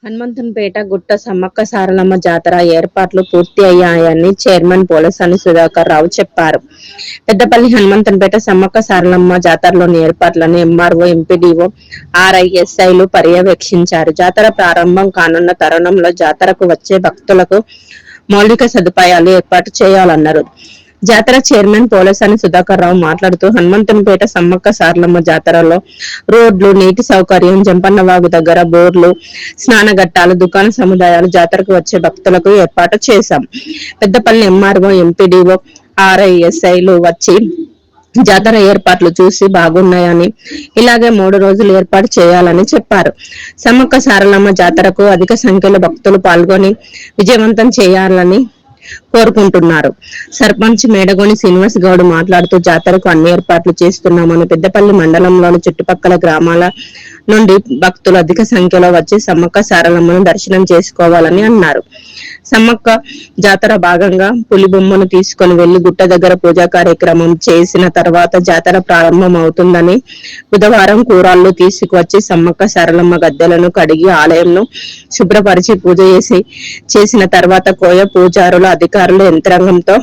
హనుమంతునిపేట గుట్ట సమ్మక్క సారలమ్మ జాతర ఏర్పాట్లు పూర్తి అయ్యాయని చైర్మన్ పోలసాని సుధాకర్ రావు చెప్పారు. పెద్దపల్లి హనుమంతునిపేట సమ్మక్క సారలమ్మ జాతరలోని ఏర్పాట్లను ఎంఆర్ఓ, ఎంపీడీఓ, ఆర్ఐఎస్ఐలు పర్యవేక్షించారు. జాతర ప్రారంభం కానున్న తరుణంలో జాతరకు వచ్చే భక్తులకు మౌలిక సదుపాయాలు ఏర్పాటు చేయాలన్నారు. జాతర చైర్మన్ పోలసాని సుధాకర్ రావు మాట్లాడుతూ హనుమంతునిపేట సమ్మక్క సారలమ్మ జాతరలో రోడ్లు, నీటి సౌకర్యం, జంపన్నవాగు దగ్గర బోర్లు, స్నానఘట్టాలు, దుకాణ సముదాయాలు జాతరకు వచ్చే భక్తులకు ఏర్పాటు చేశాం. పెద్దపల్లి ఎంఆర్ఓ, ఎంపీడీఓ, ఆర్ఐఎస్ఐలు వచ్చి జాతర ఏర్పాట్లు చూసి బాగున్నాయని, ఇలాగే 3 రోజులు ఏర్పాటు చేయాలని చెప్పారు. సమ్మక్క సారలమ్మ జాతరకు అధిక సంఖ్యలో భక్తులు పాల్గొని విజయవంతం చేయాలని కోరుకుంటున్నారు. సర్పంచ్ మేడగోని శ్రీనివాస్ గౌడ్ మాట్లాడుతూ జాతరకు అన్ని ఏర్పాట్లు చేస్తున్నామని, పెద్దపల్లి మండలంలోని చుట్టుపక్కల గ్రామాల నుండి భక్తులు అధిక సంఖ్యలో వచ్చి సమ్మక్క సారలమ్మను దర్శనం చేసుకోవాలని అన్నారు. సమ్మక్క జాతర భాగంగా పులి బొమ్మను తీసుకొని వెళ్లి గుట్ట దగ్గర పూజా కార్యక్రమం చేసిన తర్వాత జాతర ప్రారంభం అవుతుందని, బుధవారం కూరాళ్లు తీసుకువచ్చి సమ్మక్క సారలమ్మ గద్దెలను కడిగి ఆలయంను శుభ్రపరిచి పూజ చేసిన తర్వాత కోయ పూజారుల అధికారుల యంత్రాంగంతో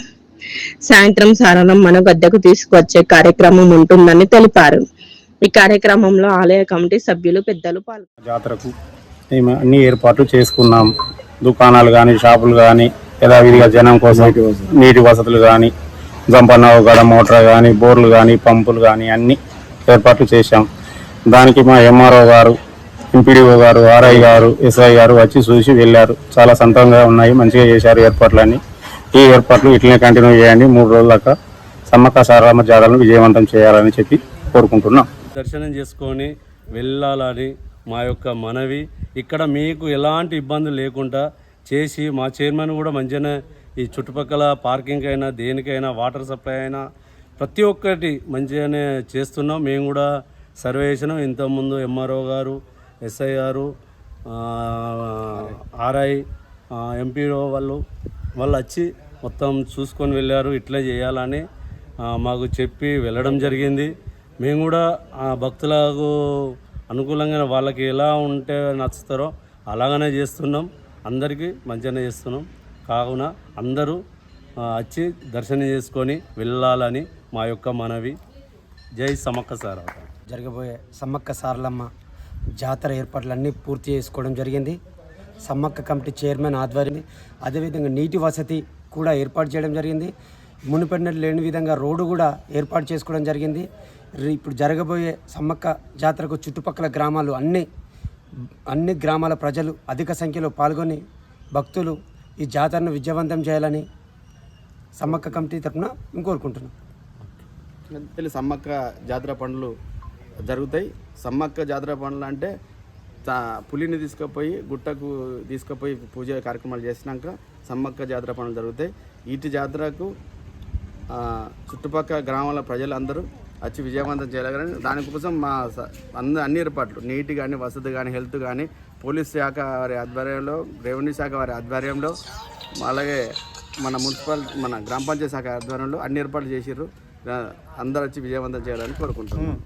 సాయంత్రం సారలమ్మను గద్దెకు తీసుకువచ్చే కార్యక్రమం ఉంటుందని తెలిపారు. ఈ కార్యక్రమంలో ఆలయ కమిటీ సభ్యులు, పెద్దలు పాల్గొన్నారు. జాతరకు మేము అన్ని ఏర్పాట్లు చేసుకున్నాం. దుకాణాలు కానీ, షాపులు కానీ, యథావిధిగా జనం కోసం నీటి వసతులు కానీ, జంపన్నగడ మోటార్ కానీ, బోర్లు కానీ, పంపులు కానీ అన్ని ఏర్పాట్లు చేశాం. దానికి మా ఎంఆర్ఓ గారు, ఎంపీడీఓ గారు, ఆర్ఐ గారు, ఎస్ఐ గారు వచ్చి చూసి వెళ్ళారు. చాలా సంతోషంగా ఉన్నాయి, మంచిగా చేశారు ఏర్పాట్లన్నీ. ఈ ఏర్పాట్లు ఇట్లనే కంటిన్యూ చేయండి. 3 రోజుల దాకా సమ్మక్క సారలమ్మ జాతరను విజయవంతం చేయాలని చెప్పి కోరుకుంటున్నాం. దర్శనం చేసుకొని వెళ్ళాలని మా యొక్క మనవి. ఇక్కడ మీకు ఎలాంటి ఇబ్బందులు లేకుండా చేసి, మా చైర్మన్ కూడా మంచిగానే ఈ చుట్టుపక్కల పార్కింగ్ అయినా, దేనికైనా, వాటర్ సప్లై అయినా ప్రతి ఒక్కటి మంచిగానే చేస్తున్నాం. మేము కూడా సర్వే చేసినాం. ఇంతకుముందు ఎంఆర్ఓ గారు, ఎస్ఐ గారు, ఆర్ఐ, ఎంపీఓ వాళ్ళు వచ్చి మొత్తం చూసుకొని వెళ్ళారు. ఇట్లే చేయాలని మాకు చెప్పి వెళ్ళడం జరిగింది. మేము కూడా భక్తులకు అనుకూలంగా వాళ్ళకి ఎలా ఉంటే నచ్చుతారో అలాగనే చేస్తున్నాం. అందరికీ మంచిగానే చేస్తున్నాం. కావున అందరూ వచ్చి దర్శనం చేసుకొని వెళ్ళాలని మా యొక్క మనవి. జై సమ్మక్క సారలమ్మ. జరగబోయే సమ్మక్క సారలమ్మ జాతర ఏర్పాట్లన్నీ పూర్తి చేసుకోవడం జరిగింది. సమ్మక్క కమిటీ చైర్మన్ ఆధ్వర్యం, అదేవిధంగా నీటి వసతి కూడా ఏర్పాటు చేయడం జరిగింది. మునుపెన్నటి లేని విధంగా రోడ్డు కూడా ఏర్పాటు చేసుకోవడం జరిగింది. ఇప్పుడు జరగబోయే సమ్మక్క జాతరకు చుట్టుపక్కల గ్రామాలు అన్ని గ్రామాల ప్రజలు అధిక సంఖ్యలో పాల్గొని భక్తులు ఈ జాతరను విజయవంతం చేయాలని సమ్మక్క కమిటీ తరఫున కోరుకుంటున్నాం. సమ్మక్క జాతర పనులు జరుగుతాయి. సమ్మక్క జాతర పనులు అంటే పులిని తీసుకుపోయి గుట్టకు తీసుకుపోయి పూజ కార్యక్రమాలు చేసినాక సమ్మక్క జాతర పనులు జరుగుతాయి. వీటి జాతరకు చుట్టుపక్కల గ్రామాల ప్రజలందరూ వచ్చి విజయవంతం చేయాలని దానికోసం మా అన్ని ఏర్పాట్లు, నీటి కానీ, వసతి కానీ, హెల్త్ కానీ, పోలీస్ శాఖ వారి ఆధ్వర్యంలో, రెవెన్యూ శాఖ వారి ఆధ్వర్యంలో, అలాగే మన గ్రామ పంచాయతీ శాఖ ఆధ్వర్యంలో అన్ని ఏర్పాట్లు చేసిర్రు. అందరూ వచ్చి విజయవంతం చేయాలని కోరుకుంటున్నాం.